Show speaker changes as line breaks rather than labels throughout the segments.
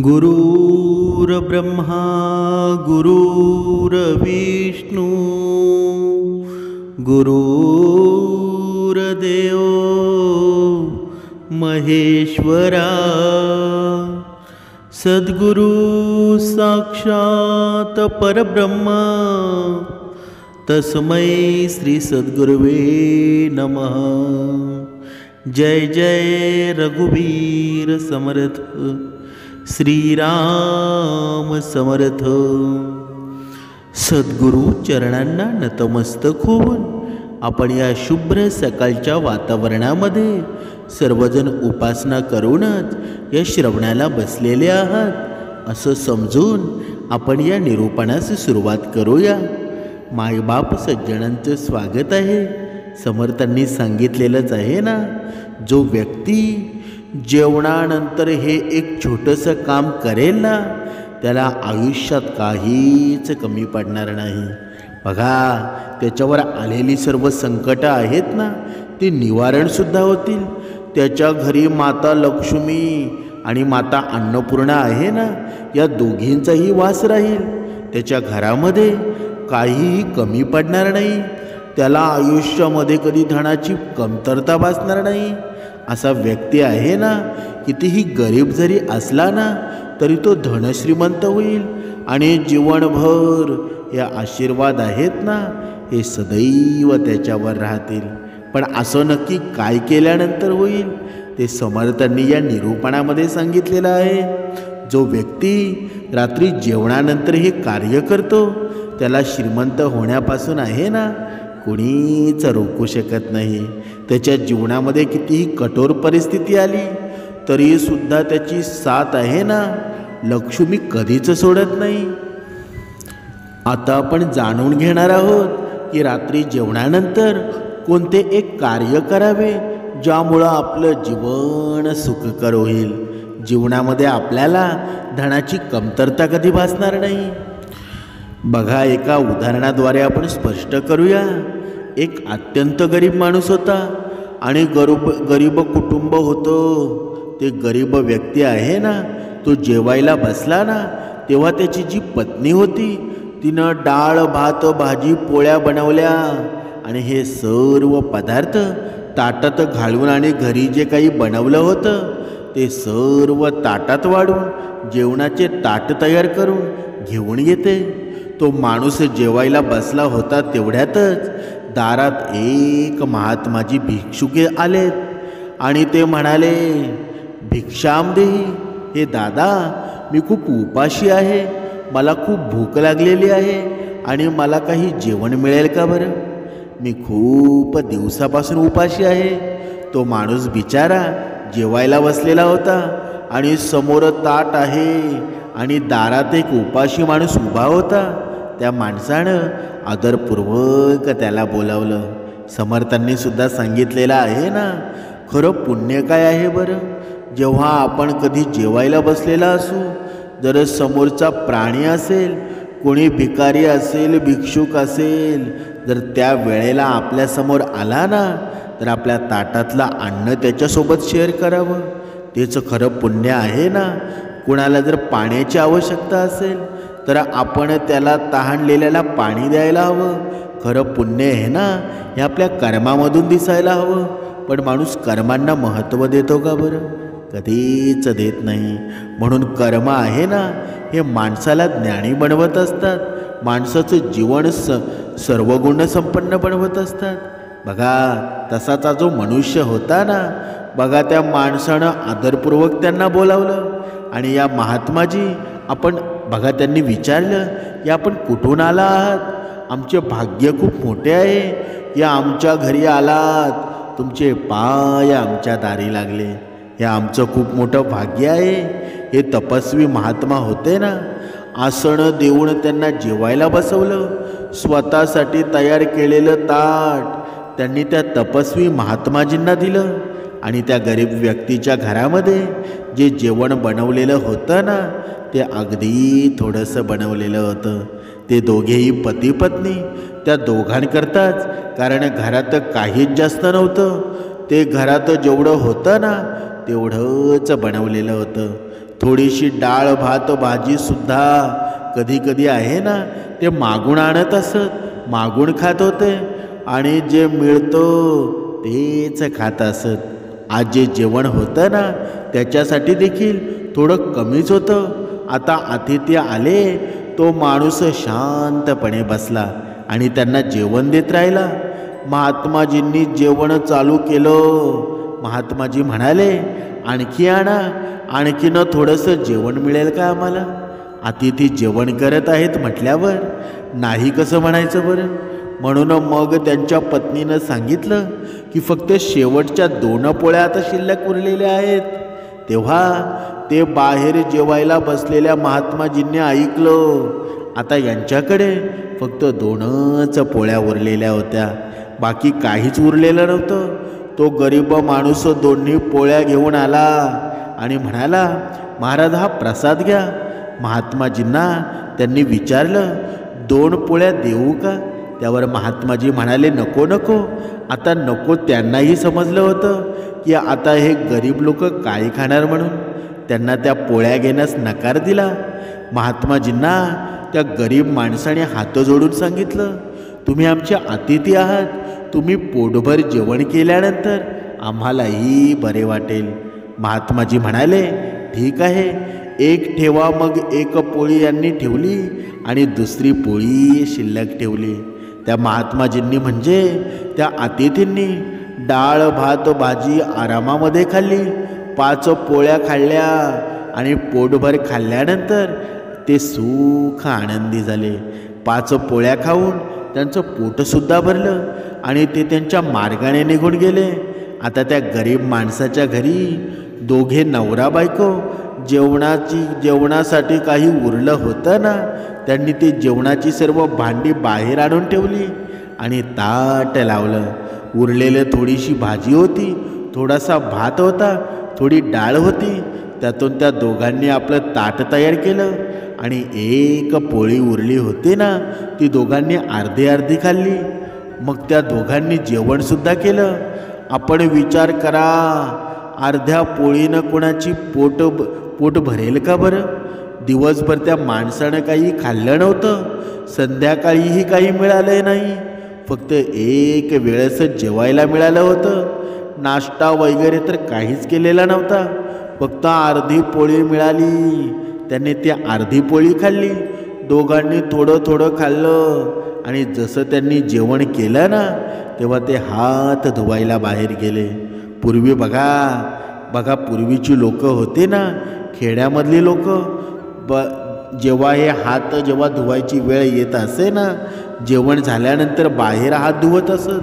गुरुर्ब्रह्मा गुरुर्विष्णू गुरुर्देव महेश्वरा सद्गुरु साक्षात परब्रह्मा तस्मै श्री सद्गुरुवे नमः। जय जय रघुवीर समर्थ श्रीराम समर्थ। सद्गुरु चरणांना नतमस्तक होऊन आपण या शुभ्र सकाळच्या वातावरणामध्ये सर्वजण उपासना करूनच या श्रवणाला बसलेले आहात असं समजून आपण या निरूपणास सुरुवात करूया। मायबाप सज्जनांचं स्वागत आहे। समर्थांनी सांगितलेलंच आहे ना, जो व्यक्ती जेवणानंतर हे एक छोटंसं काम करेल ना, त्याला आयुष्यात काहीच कमी पडणार नाही। बघा, त्याच्यावर आलेली सर्व संकटं आहेत ना, ती निवारणसुद्धा होतील। त्याच्या घरी माता लक्ष्मी आणि माता अन्नपूर्णा आहे ना, या दोघींचाही वास राहील। त्याच्या घरामध्ये काहीही कमी पडणार नाही। त्याला आयुष्यामध्ये कधी धनाची कमतरता भासणार नाही। असा व्यक्ती आहे ना, कितीही गरीब जरी असला ना, तरी तो धनश्रीमंत होईल आणि जीवनभर या आशीर्वाद आहेत ना, हे सदैव त्याच्यावर राहतील। पण असं नक्की काय केल्यानंतर होईल ते समर्थांनी या निरूपणामध्ये सांगितलेलं आहे। जो व्यक्ती रात्री जेवणानंतर हे कार्य करतो त्याला श्रीमंत होण्यापासून आहे ना, कोणीच रोखू शकत नाही। त्याच्या जीवनामध्ये कितीही कठोर परिस्थिती आली तरी सुद्धा त्याची साथ आहे ना, लक्ष्मी कधीच सोडत नाही। आता आपण जाणून घेणार आहोत की रात्री जेवणानंतर कोणते एक कार्य करावे ज्यामुळं आपलं जीवन सुखकर होईल। जीवनामध्ये आपल्याला धनाची कमतरता कधी भासणार नाही। बघा, एका उदाहरणाद्वारे आपण स्पष्ट करूया। एक अत्यंत गरीब माणूस होता आणि गरीब कुटुंब होतं। ते गरीब व्यक्ती आहे ना, तो जेवायला बसला ना, तेव्हा त्याची जी पत्नी होती तिनं डाळ भात भाजी पोळ्या बनवल्या आणि हे सर्व पदार्थ ताटात घालून आणि घरी जे काही बनवलं होतं ते सर्व ताटात वाढून जेवणाचे ताट तयार करून घेऊन येते। तो माणूस जेवायला बसला होता तेवढ्यातच दारात एक महात्माजी भिक्षुके आलेत आणि ते म्हणाले, भिक्षाम देही। हे दादा, मी खूप उपाशी आहे, मला खूप भूक लागलेली आहे आणि मला काही जेवण मिळेल का बरं? मी खूप दिवसापासून उपाशी आहे। तो माणूस बिचारा जेवायला बसलेला होता आणि समोर ताट आहे आणि दारात एक उपाशी माणूस उभा होता। त्या माणसानं आदरपूर्वक त्याला बोलावलं। समर्थांनी सुद्धा सांगितलेलं आहे ना, खरं पुण्य काय आहे बरं? जेव्हा आपण कधी जेवायला बसलेला असू, जर समोरचा प्राणी असेल, कोणी भिकारी असेल, भिक्षुक असेल, जर त्या वेळेला आपल्यासमोर आला ना, तर आपल्या ताटातलं अन्न त्याच्यासोबत शेअर करावं। तेच खरं पुण्य आहे ना। कुणाला जर पाण्याची आवश्यकता असेल तर आपण त्याला तहानलेल्याला पाणी द्यायला हवं। खरं पुण्य आहे ना, हे आपल्या कर्मामधून दिसायला हवं। पण माणूस कर्मांना महत्त्व देतो का बरं? कधीच देत नाही। म्हणून कर्म आहे ना, हे माणसाला ज्ञानी बनवत असतात, माणसाचं जीवन सर्व गुण संपन्न बनवत असतात। बघा, तसाचा जो मनुष्य होता ना, बघा त्या माणसानं आदरपूर्वक त्यांना बोलावलं आणि या महात्माजी आपण बघा त्यांनी विचारलं की आपण कुठून आला आहात? आमचे भाग्य खूप मोठे आहे की आमच्या घरी आलात, तुमचे पाय आमच्या दारी लागले। हे आमचं खूप मोठं भाग्य आहे। हे तपस्वी महात्मा होते ना, आसन देऊन त्यांना जेवायला बसवलं। स्वतःसाठी तयार केलेलं ताट त्यांनी त्या तपस्वी महात्माजींना दिलं आणि त्या गरीब व्यक्तीच्या घरामध्ये जे जेवण बनवलेलं होतं ना, ते अगदी थोडंसं बनवलेलं होतं। ते दोघेही पती पत्नी त्या दोघांकरताच, कारण घरात काहीच जास्त नव्हतं, ते घरात जेवढं होतं ना तेवढंच बनवलेलं होतं। थोडीशी डाळ भात भाजी सुद्धा कधी कधी आहे ना ते मागून आणत असत, मागून खात होते आणि जे मिळतं तेच खात असत. आज जे जेवण होतं ना त्याच्यासाठी देखील थोडं कमीच होतं. आता अतिथी आले, तो माणूस शांतपणे बसला आणि त्यांना जेवण देत राहिला. महात्माजींनी जेवण चालू केलं. महात्माजी म्हणाले, आणखी आणा, आणखीनं थोडंसं जेवण मिळेल का आम्हाला? अतिथी जेवण करत आहेत म्हटल्यावर नाही कसं म्हणायचं बरं? म्हणून मग त्यांच्या पत्नीनं सांगितलं की फक्त शेवटच्या 2 पोळ्या आता शिल्लक उरलेल्या आहेत. तेव्हा ते बाहेर जेवायला बसलेल्या महात्माजींनी ऐकलं, आता यांच्याकडे फक्त 2च पोळ्या उरलेल्या होत्या, बाकी काहीच उरलेलं नव्हतं. तो गरीब माणूस 2 पोळ्या घेऊन आला आणि म्हणाला, महाराज हा प्रसाद घ्या. महात्माजींना त्यांनी विचारलं, 2 पोळ्या देऊ का? त्यावर महात्माजी म्हणाले, नको नको. आता नको त्यांनाही समजलं होतं की आता हे गरीब लोक काय खाणार म्हणून. त्यांना त्या पोळ्या घेण्यास नकार दिला. महात्माजींना त्या गरीब माणसाने हात जोडून सांगितलं, तुम्ही आमचे अतिथी आहात, तुम्ही पोटभर जेवण केल्यानंतर आम्हालाही बरे वाटेल. महात्माजी म्हणाले, ठीक आहे, 1 ठेवा. मग 1 पोळी यांनी ठेवली आणि दुसरी पोळी शिल्लक ठेवली. त्या महात्माजींनी म्हणजे त्या अतिथींनी डाळ भात भाजी आरामामध्ये खाल्ली. 5 पोळ्या खाल्ल्या आणि पोटभर खाल्ल्यानंतर ते सुख आनंदी झाले. 5 पोळ्या खाऊन त्यांचं पोटसुद्धा भरलं आणि ते त्यांच्या मार्गाने निघून गेले. आता त्या गरीब माणसाच्या घरी 2 नवरा बायको जेवणासाठी काही उरलं होतं ना, त्यांनी ते जेवणाची सर्व भांडी बाहेर आणून ठेवली आणि ताट लावलं. उरलेलं थोडीशी भाजी होती, थोडासा भात होता, थोडी डाळ होती. त्यातून त्या दोघांनी आपलं ताट तयार केलं आणि 1 पोळी उरली होती ना, ती दोघांनी अर्धी खाल्ली. मग त्या दोघांनी जेवणसुद्धा केलं. आपण विचार करा, अर्ध्या पोळीनं कोणाची पोट भरेल का बरं? दिवसभर त्या माणसानं काही खाल्लं नव्हतं, संध्याकाळीही काही मिळालं नाही, फक्त 1 वेळेसच जेवायला मिळालं होतं. नाश्ता वगैरे तर काहीच केलेला नव्हता, फक्त अर्धी पोळी मिळाली. त्याने ती अर्धी पोळी खाल्ली. दोघांनी थोडं खाल्लं आणि जसं त्यांनी जेवण केलं ना, तेव्हा ते हात धुवायला बाहेर गेले. पूर्वी बघा पूर्वीची लोक होते ना, खेड्यामधली लोक, जेव्हा हे हात धुवायची वेळ येत असे ना, जेवण झाल्यानंतर बाहेर हात धुवत असत.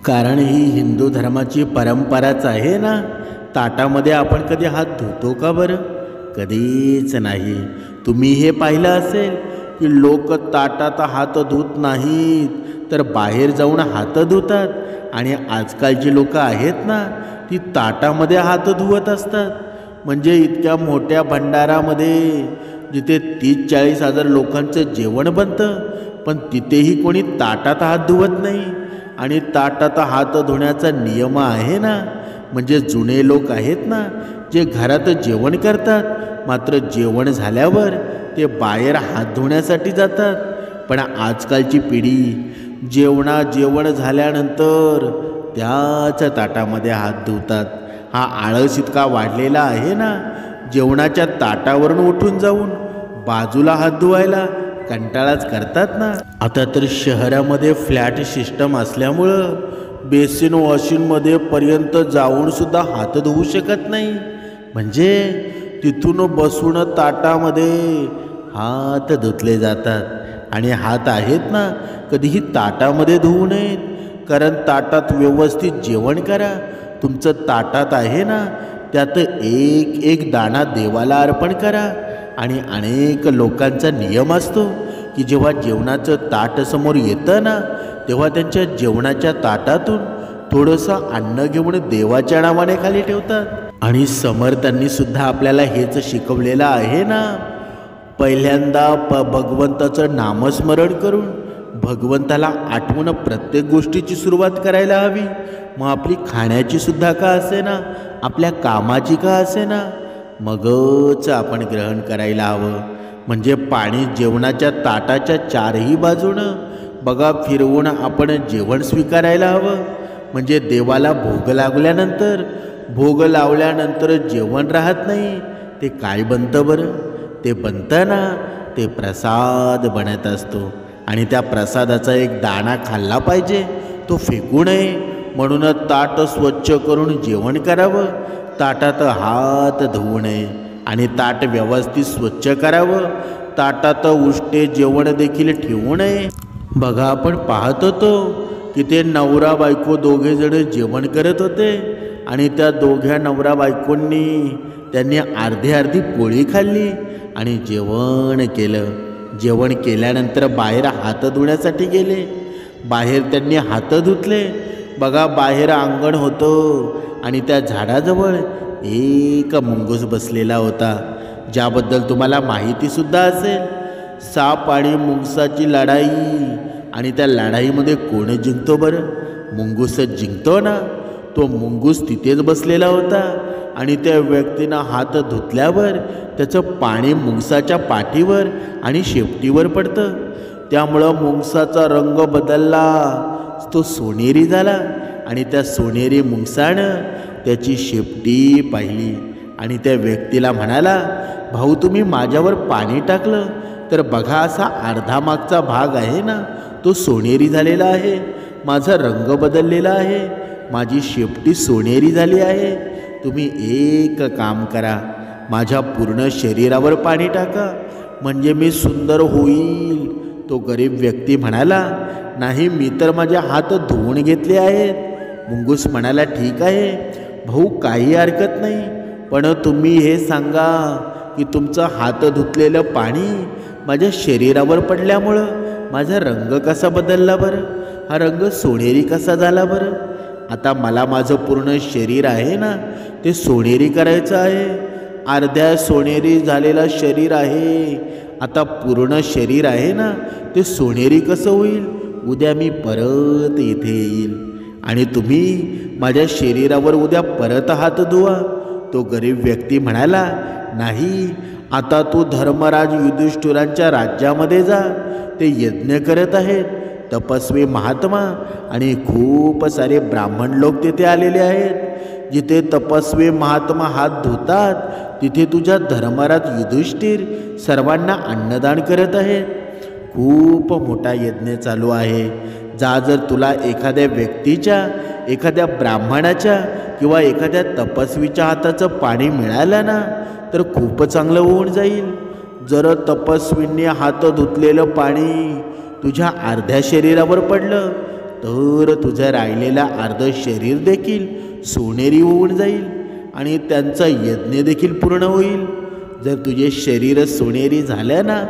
कारण ही हिंदू धर्माची परंपराच आहे ना. ताटामध्ये आपण कधी हात धुतो का बरं? कधीच नाही. तुम्ही हे पाहिलं असेल की लोक ताटात हात धुत नाहीत, तर बाहेर जाऊन हात धुतात. आणि आजकालची लोक आहेत ना, ती ताटामध्ये हात धुवत असतात. म्हणजे इतक्या मोठ्या भंडारामध्ये जिथे 30-40 हजार लोकांचं जेवण बनतं, पण तिथेही कोणी ताटात हात धुवत नाही. आणि ताटात हात धुण्याचा नियम आहे ना, म्हणजे जुने लोक आहेत ना, जे घरात जेवण करतात, मात्र जेवण झाल्यावर ते बाहेर हात धुण्यासाठी जातात. पण आजकालची पिढी जेवण झाल्यानंतर त्याच ताटामध्ये हात धुतात. हा आळस इतका वाढलेला आहे ना, जेवणाच्या ताटावरून उठून जाऊन बाजूला हात धुवायला कंटाळाच करतात ना. आता तर शहरामध्ये फ्लॅट सिस्टम असल्यामुळं बेसिन वॉशिंगमध्ये पर्यंत जाऊन सुद्धा हात धुवू शकत नाही. म्हणजे तिथून बसून ताटामध्ये हात धुतले जातात. आणि हात आहेत ना, कधीही ताटामध्ये धुवू नयेत. कारण ताटात व्यवस्थित जेवण करा. तुमचं ताटात आहे ना, त्यात एक दाणा देवाला अर्पण करा. आणि अनेक लोकांचा नियम असतो की जेव्हा जेवणाचं ताट समोर येतं ना, तेव्हा त्यांच्या जेवणाच्या ताटातून थोडंसं अन्न घेऊन देवाच्या नावाने खाली ठेवतात. आणि समर्थांनी सुद्धा आपल्याला हेच शिकवलेलं आहे ना, पहिल्यांदा भगवंताचं नामस्मरण करून भगवंताला आठवून प्रत्येक गोष्टीची सुरुवात करायला हवी. मग आपली खाण्याची सुद्धा का असे ना, आपल्या कामाची का असे ना. मगच आपण ग्रहण करायला हवं. म्हणजे पाणी जेवणाच्या ताटाच्या चारही बाजूनं बघा फिरवून आपण जेवण स्वीकारायला हवं. म्हणजे देवाला भोग लावल्यानंतर जेवण राहत नाही. ते काय बनतं बरं? ते बनतं ना, ते प्रसाद बनत असतो. आणि त्या प्रसादाचा एक दाणा खाल्ला पाहिजे, तो फेकू नये. म्हणूनच ताट स्वच्छ करून जेवण करावं. ताटात हात धुवू नये आणि ताट व्यवस्थित स्वच्छ करावं. ताटात उष्टे जेवण देखील ठेवू नये. बघा आपण पाहत होतो की ते नवरा बायको दोघेजण जेवण करत होते आणि त्या दोघ्या नवरा बायकोंनी त्यांनी अर्धी पोळी खाल्ली आणि जेवण केलं. जेवण केल्यानंतर बाहेर हात धुण्यासाठी गेले. बाहेर त्यांनी हात धुतले. बघा बाहेर अंगण होतं आणि त्या झाडाजवळ एक मुंगूस बसलेला होता, ज्याबद्दल तुम्हाला माहितीसुद्धा असेल. साप आणि मुंगसाची लढाई, आणि त्या लढाईमध्ये कोण जिंकतो बरं? मुंगूसच जिंकतो ना. तो मुंगूस तिथेच बसलेला होता आणि त्या व्यक्तीनं हात धुतल्यावर त्याचं पाणी मुंगसाच्या पाठीवर आणि शेपटीवर पडतं. त्यामुळं मुंगसाचा रंग बदलला, तो सोनेरी झाला. आणि त्या सोनेरी मुंगसानं त्याची शेपटी पाहिली आणि त्या व्यक्तीला म्हणाला, भाऊ तुम्ही माझ्यावर पाणी टाकलं तर बघा असा अर्धा मागचा भाग आहे ना, तो सोनेरी झालेला आहे. माझा रंग बदललेला आहे, माझी शेपटी सोनेरी झाली आहे. तुम्ही एक काम करा, माझ्या पूर्ण शरीरावर पाणी टाका म्हणजे मी सुंदर होईल. तो गरीब व्यक्ती म्हणाला, नाही मी तर माझे हात धुवून घेतले आहेत. मुंगूस म्हणाला, ठीक आहे भाऊ, काही हरकत नाही, पण तुम्ही हे सांगा की तुमचं हात धुतलेलं पाणी माझ्या शरीरावर पडल्यामुळं माझा रंग कसा बदलला बरं? हा रंग सोनेरी कसा झाला बरं? आता मला माझं पूर्ण शरीर आहे ना, ते सोनेरी करायचं आहे. अर्ध्या सोनेरी झालेलं शरीर आहे, आता पूर्ण शरीर आहे ना, ते सोनेरी कसं होईल? उद्या मी परत इथे येईल आणि तुम्ही माझ्या शरीरावर उद्या परत हात धुवा. तो गरीब व्यक्ती म्हणाला, नाही, आता तू धर्मराज युधिष्ठिरांच्या राज्यामध्ये जा. ते यज्ञ करत आहेत, तपस्वी महात्मा आणि खूप सारे ब्राह्मण लोक तिथे आलेले आहेत. जिथे तपस्वी महात्मा हात धुतात तिथे तुझ्या धर्मराज युधिष्ठिर सर्वांना अन्नदान करत आहेत. खूप मोठा यज्ञ चालू आहे. जा, जर तुला एखाद्या व्यक्तीच्या, एखाद्या ब्राह्मणाच्या किंवा एखाद्या तपस्वीच्या हाताचं पाणी मिळालं ना तर खूप चांगलं होऊन जाईल. जर तपस्वींनी हात धुतलेलं पाणी तुझ्या अर्ध्या शरीरावर पडलं तर तुझं राहिलेलं अर्धं शरीर देखील सोनेरी होऊन जाईल आणि त्यांचा यज्ञ देखील पूर्ण होईल. जर तुझे शरीर सोनेरी झालं ना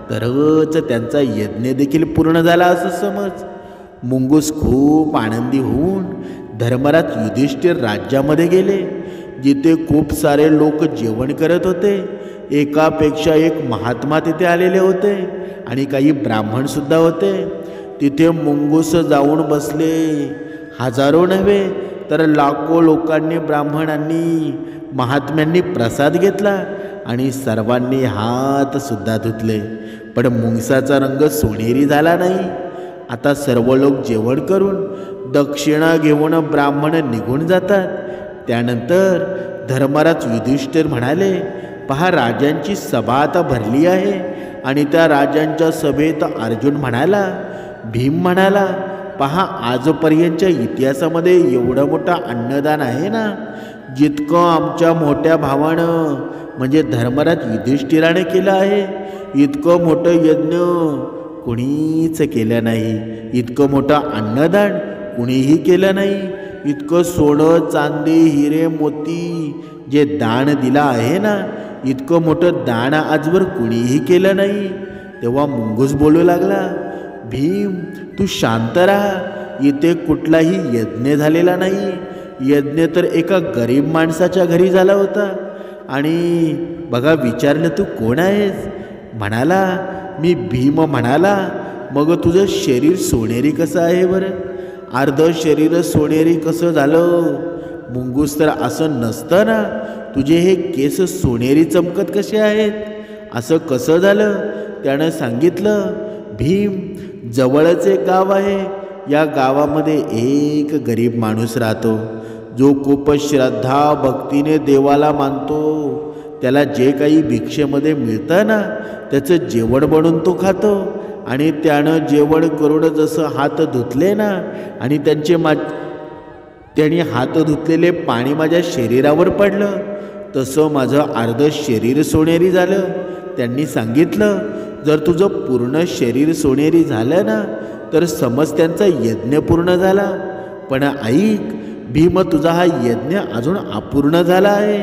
तरच त्यांचा यज्ञ देखील पूर्ण झाला असं समज. मुंगूस खूप आनंदी होऊन धर्मराज युधिष्ठिर राज्यामध्ये गेले, जिथे खूप सारे लोक जेवण करत होते. एकापेक्षा एक महात्मा तिथे आलेले होते आणि काही ब्राह्मणसुद्धा होते. तिथे मुंगूस जाऊन बसले. हजारो नव्हे तर लाखो लोकांनी, ब्राह्मणांनी, महात्म्यांनी प्रसाद घेतला आणि सर्वांनी हातसुद्धा धुतले. पण मुंगसाचा रंग सोनेरी झाला नाही. आता सर्व लोक जेवण करून दक्षिणा घेऊन ब्राह्मण निघून जातात. त्यानंतर धर्मराज युधिष्ठिर म्हणाले, पहा, राजांची सभा आता भरली आहे. आणि त्या राजांच्या सभेत अर्जुन म्हणाला, भीम म्हणाला, पहा, आजपर्यंतच्या इतिहासामध्ये एवढं मोठं अन्नदान आहे ना, जितकं आमच्या मोठ्या भावानं म्हणजे धर्मराज युधिष्ठिराने केलं आहे, इतकं मोठं यज्ञ कुणीच केलं नाही. इतकं मोठं अन्नदान कुणीही केलं नाही. इतकं सोनं, चांदी, हिरे, मोती जे दान दिलं आहे ना, इतकं मोठं दान आजवर कुणीही केलं नाही. तेव्हा मुंगूस बोलू लागला, भीम तू शांत राहा, इथे कुठलाही यज्ञ झालेला नाही. यज्ञ तर एका गरीब माणसाच्या घरी झाला होता. आणि बघा, विचारलं तू कोण आहेस? म्हणाला, मी भीम. म्हणाला, मग तुझं शरीर सोनेरी कसं आहे बरं? अर्ध शरीर सोनेरी कसं झालं? मुंगूस तर असं नसतं ना, तुझे हे केस सोनेरी चमकत कसे आहेत? असं कसं झालं? त्यानं सांगितलं, भीम, जवळच एक गाव आहे. या गावामध्ये एक गरीब माणूस राहतो, जो खूप श्रद्धा भक्तीने देवाला मानतो. त्याला जे काही भिक्षेमध्ये मिळतं ना, त्याचं जेवण बनवून तो खातो. आणि त्यानं जेवण करून जसं हात धुतले ना, आणि त्यांनी हात धुतलेले पाणी माझ्या शरीरावर पडलं, तसं माझं अर्ध शरीर सोनेरी झालं. त्यांनी सांगितलं, जर तुझं पूर्ण शरीर सोनेरी झालं ना, तर समज त्यांचा यज्ञ पूर्ण झाला. पण ऐक भीम, तुझा हा यज्ञ अजून अपूर्ण झाला आहे.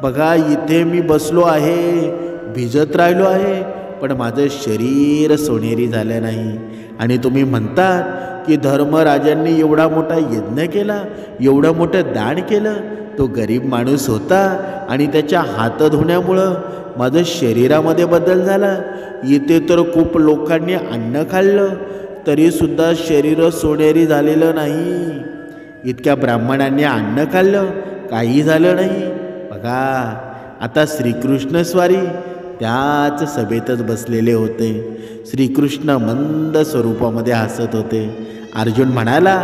बघा, इथे मी बसलो आहे, भिजत राहिलो आहे, पण माझं शरीर सोनेरी झालं नाही. आणि तुम्ही म्हणतात की धर्मराजांनी एवढा मोठा यज्ञ केला, एवढं मोठं दान केलं. तो गरीब माणूस होता आणि त्याच्या हात धुण्यामुळं माझं शरीरामध्ये बदल झाला. इथे तर खूप लोकांनी अन्न खाल्लं, तरीसुद्धा शरीर सोनेरी झालेलं नाही. इतक्या ब्राह्मणांनी अन्न खाल्लं, काही झालं नाही. बघा, आता श्रीकृष्ण स्वारी त्याच सभेतच बसलेले होते. श्रीकृष्ण मंद स्वरूपामध्ये हसत होते. अर्जुन म्हणाला,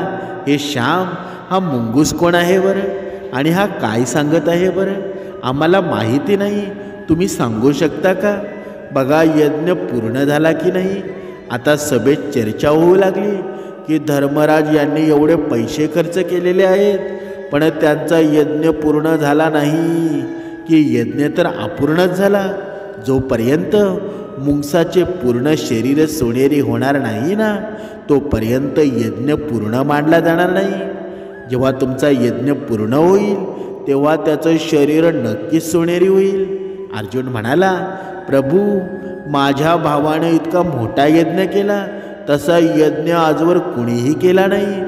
हे श्याम, हा मुंगूस कोण आहे बरं? आणि हा काय सांगत आहे बरं? आम्हाला माहिती नाही, तुम्ही सांगू शकता का? बघा, यज्ञ पूर्ण झाला की नाही? आता सभेत चर्चा होऊ लागली की धर्मराज यांनी एवढे पैसे खर्च केलेले आहेत, पण त्यांचा यज्ञ पूर्ण झाला नाही. की यज्ञ तर अपूर्णच झाला. जोपर्यंत मुंगसाचे पूर्ण शरीर सोनेरी होणार नाही ना, तोपर्यंत यज्ञ पूर्ण मानला जाणार नाही. जेव्हा तुमचा यज्ञ पूर्ण होईल, तेव्हा त्याचं शरीर नक्कीच सोनेरी होईल. अर्जुन म्हणाला, प्रभू, माझ्या भावाने इतका मोठा यज्ञ केला, तसा यज्ञ आजवर कुणीही केला नाही.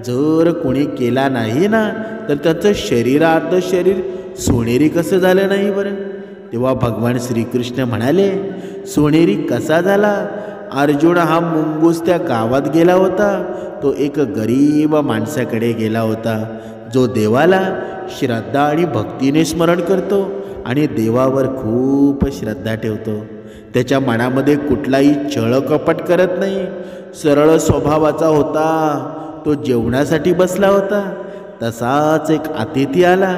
जर कुणी केला नाही ना, तर त्याचं शरीरार्ध शरीर सोनेरी कसं झालं नाही बरं? तेव्हा भगवान श्रीकृष्ण म्हणाले, सोनेरी कसा झाला? अर्जुन हा मुंगूस त्या गावात गेला होता. तो एक गरीब माणसाकडे गेला होता, जो देवाला श्रद्धा आणि भक्तीने स्मरण करतो आणि देवावर खूप श्रद्धा ठेवतो. त्याच्या मनामध्ये कुठलाही छळ कपट करत नाही, सरळ स्वभावाचा होता. तो जेवणासाठी बसला होता. तसाच एक अतिथी आला.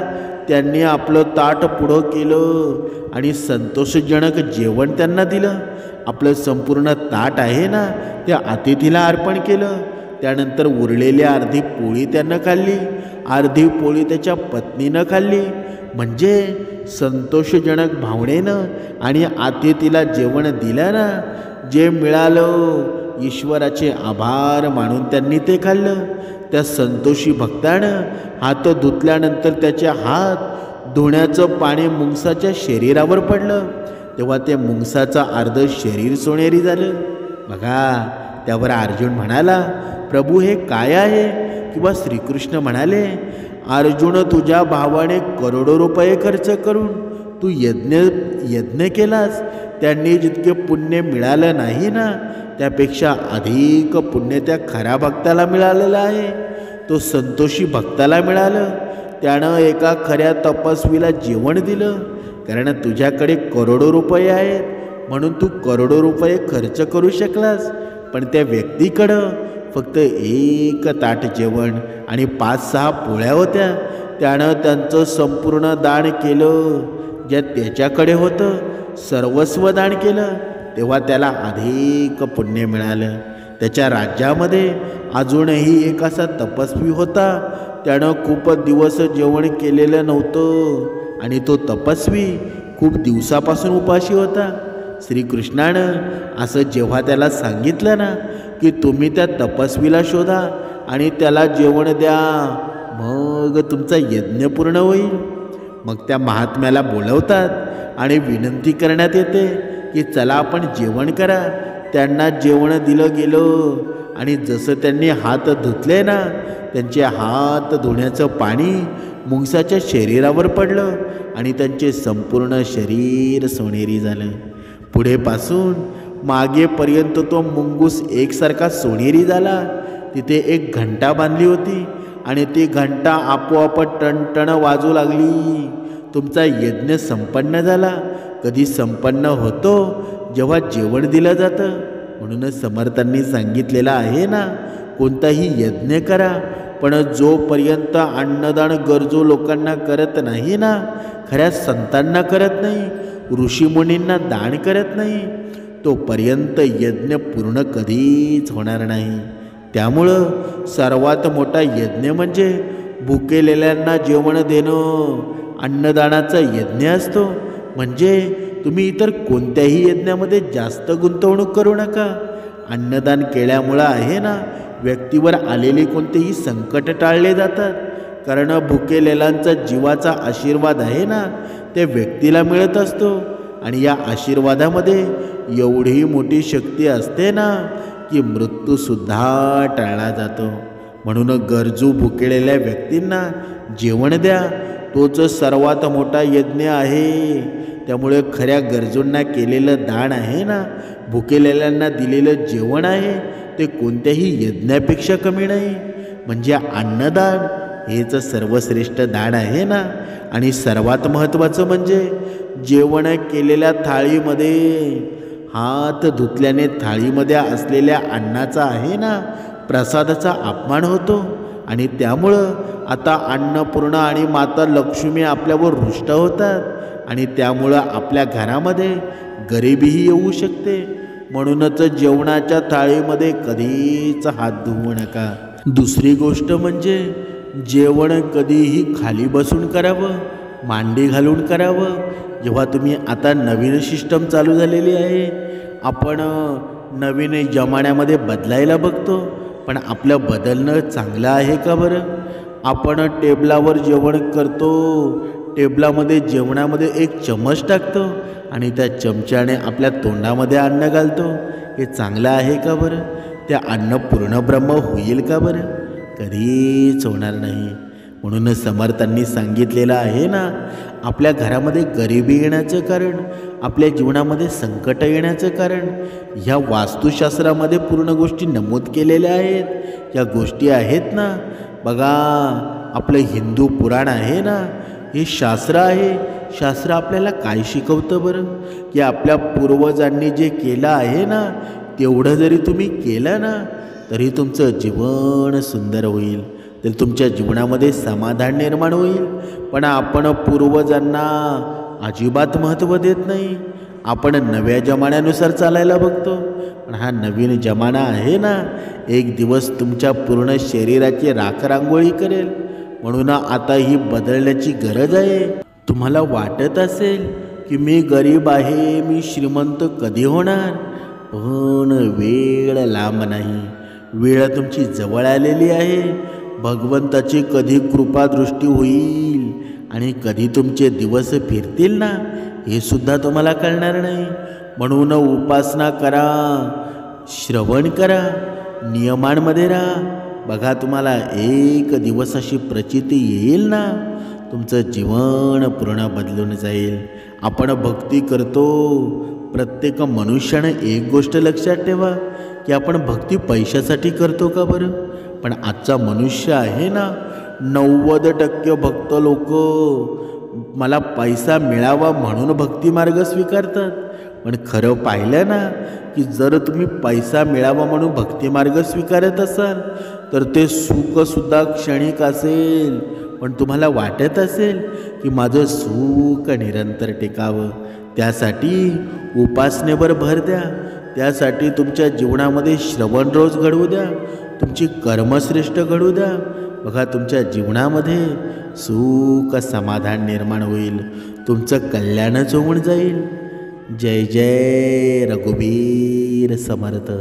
त्यांनी आपलं ताट पुढं केलं आणि संतोषजनक जेवण त्यांना दिलं. आपलं संपूर्ण ताट आहे ना, त्या अतिथीला अर्पण केलं. त्यानंतर उरलेली अर्धी पोळी त्यानं खाल्ली, अर्धी पोळी त्याच्या पत्नीनं खाल्ली. म्हणजे संतोषजनक भावनेनं आणि अतिथीला जेवण दिलं ना, जे मिळालं ईश्वराचे आभार मानून त्यांनी ते खाल्लं. त्या संतोषी भक्तानं हात धुतल्यानंतर त्याचे हात धुण्याचं पाणी मुंगसाच्या शरीरावर पडलं. तेव्हा ते मुंगसाचं अर्ध शरीर सोनेरी झालं. बघा, त्यावर अर्जुन म्हणाला, प्रभू, हे काय आहे? किंवा श्रीकृष्ण म्हणाले, अर्जुन, तुझ्या भावाने करोडो रुपये खर्च करून तू यज्ञ केलास. त्यांनी जितके पुण्य मिळालं नाही ना, त्यापेक्षा अधिक पुण्य त्या खऱ्या भक्ताला मिळालेलं आहे. तो संतोषी भक्ताला मिळालं. त्यानं एका खऱ्या तपस्वीला जेवण दिलं. कारण तुझ्याकडे करोडो रुपये आहेत, म्हणून तू करोडो रुपये खर्च करू शकलास. पण त्या व्यक्तीकडं फक्त एक ताट जेवण आणि 5-6 पोळ्या होत्या. त्यानं त्यांचं संपूर्ण दान केलं. ज्या त्याच्याकडे होतं सर्वस्व दान केलं, तेव्हा त्याला अधिक पुण्य मिळालं. त्याच्या राज्यामध्ये अजूनही एक असा तपस्वी होता. त्यानं खूप दिवस जेवण केलेलं नव्हतं आणि तो तपस्वी खूप दिवसापासून उपाशी होता. श्रीकृष्णानं असं जेव्हा त्याला सांगितलं ना, की तुम्ही त्या तपस्वीला शोधा आणि त्याला जेवण द्या, मग तुमचा यज्ञ पूर्ण होईल. मग त्या महात्म्याला बोलवतात आणि विनंती करण्यात येते की चला आपण जेवण करा. त्यांना जेवण दिलं गेलं आणि जसं त्यांनी हात धुतले ना, त्यांचे हात धुण्याचं पाणी मुंगसाच्या शरीरावर पडलं आणि त्यांचे संपूर्ण शरीर सोनेरी झालं. पुढेपासून मागेपर्यंत तो मुंगूस एकसारखा सोनेरी झाला. तिथे एक घंटा बांधली होती आणि ती घंटा आपोआप टणटण वाजू लागली. तुमचा यज्ञ संपन्न झाला. कधी संपन्न होतो? जेव्हा जेवण दिलं जातं. म्हणूनच समर्थांनी सांगितलेलं आहे ना, कोणताही यज्ञ करा, पण जोपर्यंत अन्नदान गरजू लोकांना करत नाही ना, खऱ्या संतांना करत नाही, ऋषीमुनींना दान करत नाही, तोपर्यंत यज्ञ पूर्ण कधीच होणार नाही. त्यामुळं सर्वात मोठा यज्ञ म्हणजे भुकेलेल्यांना जेवण देणं, अन्नदानाचा यज्ञ असतो. म्हणजे तुम्ही इतर कोणत्याही यज्ञामध्ये जास्त गुंतवणूक करू नका. अन्नदान केल्यामुळं आहे ना, व्यक्तीवर आलेली कोणतेही संकट टाळले जातात. कारण भुकेलेल्यांचा जीवाचा आशीर्वाद आहे ना, त्या व्यक्तीला मिळत असतो. आणि या आशीर्वादामध्ये एवढी मोठी शक्ती असते ना, की मृत्यूसुद्धा टाळला जातो. म्हणून गरजू भुकेलेल्या व्यक्तींना जेवण द्या. तोच सर्वात मोठा यज्ञ आहे. त्यामुळे खऱ्या गरजूंना केलेलं दान आहे ना, भुकेलेल्यांना दिलेलं जेवण आहे, ते कोणत्याही यज्ञापेक्षा कमी नाही. म्हणजे अन्नदान हेच सर्वश्रेष्ठ दान आहे ना. आणि सर्वात महत्त्वाचं म्हणजे जेवण केलेल्या थाळीमध्ये हात धुतल्याने थाळीमध्ये असलेल्या अन्नाचा आहे ना, प्रसादाचा अपमान होतो. आणि त्यामुळं आता अन्नपूर्णा आणि माता लक्ष्मी आपल्यावर रुष्ट होतात. आणि त्यामुळं आपल्या घरामध्ये गरिबीही येऊ शकते. म्हणूनच जेवणाच्या थाळीमध्ये कधीच हात धुवू नका. दुसरी गोष्ट म्हणजे जेवण कधीही खाली बसून करावं, मांडी घालून करावं. जेव्हा तुम्ही आता नवीन सिस्टम चालू झालेली आहे, आपण नवीन जमान्यामध्ये बदलायला बघतो, पण आपलं बदलणं चांगलं आहे का बरं? आपण टेबलावर जेवण करतो, टेबलामध्ये जेवणामध्ये एक चमच टाकतो आणि त्या चमच्याने आपल्या तोंडामध्ये अन्न घालतो. हे चांगलं आहे का बरं? त्या अन्न पूर्ण ब्रह्म होईल का बरं? कधीच होणार नाही. म्हणून समर्थांनी सांगितलेलं आहे ना, आपल्या घरामध्ये गरिबी येण्याचं कारण, आपल्या जीवनामध्ये संकट येण्याचं कारण, ह्या वास्तुशास्त्रामध्ये पूर्ण गोष्टी नमूद केलेल्या आहेत. या गोष्टी आहेत ना, बघा आपलं हिंदू पुराण आहे ना, हे शास्त्र आहे. शास्त्र आपल्याला काय शिकवतं बरं? की आपल्या पूर्वजांनी जे केलं आहे ना, तेवढं जरी तुम्ही केलं ना, तरी तुमचं जीवन सुंदर होईल, तर तुमच्या जीवनामध्ये समाधान निर्माण होईल. पण आपण पूर्वजांना अजिबात महत्त्व देत नाही. आपण नव्या जमान्यानुसार चालायला बघतो. पण हा नवीन जमाना आहे ना, एक दिवस तुमच्या पूर्ण शरीराची राखरांगोळी करेल. म्हणून आता ही बदलण्याची गरज आहे. तुम्हाला वाटत असेल की मी गरीब आहे, मी श्रीमंत कधी होणार? पण वेळ लांब नाही, वेळ तुमची जवळ आलेली आहे. भगवंताची कधी कृपादृष्टी होईल आणि कधी तुमचे दिवस फिरतील ना, हे सुद्धा तुम्हाला कळणार नाही. म्हणून उपासना करा, श्रवण करा, नियमांमध्ये राहा. बघा तुम्हाला एक दिवस अशी प्रचिती येईल ना, तुमचं जीवन पूर्ण बदलून जाईल. आपण भक्ती करतो, प्रत्येक मनुष्यानं एक गोष्ट लक्षात ठेवा की आपण भक्ती पैशासाठी करतो का बरं? पण आजचा मनुष्य आहे ना, 90% भक्त लोक मला पैसा मिळावा म्हणून भक्ती मार्ग स्वीकारतात. पण खरं पाहिलं ना, की जर तुम्ही पैसा मिळावा म्हणून भक्ती मार्ग स्वीकारत असाल, तर ते सुखसुद्धा क्षणिक असेल. पण तुम्हाला वाटत असेल की माझं सुख निरंतर टिकावं, त्यासाठी उपासनेवर भर द्या. त्यासाठी तुमच्या जीवनामध्ये श्रवण रोज घडवू द्या, तुमची कर्मश्रेष्ठ घडवू द्या. बघा तुमच्या जीवनामध्ये सुख समाधान निर्माण होईल, तुमचं कल्याणच होऊन जाईल. जय जय रघुवीर समर्थ.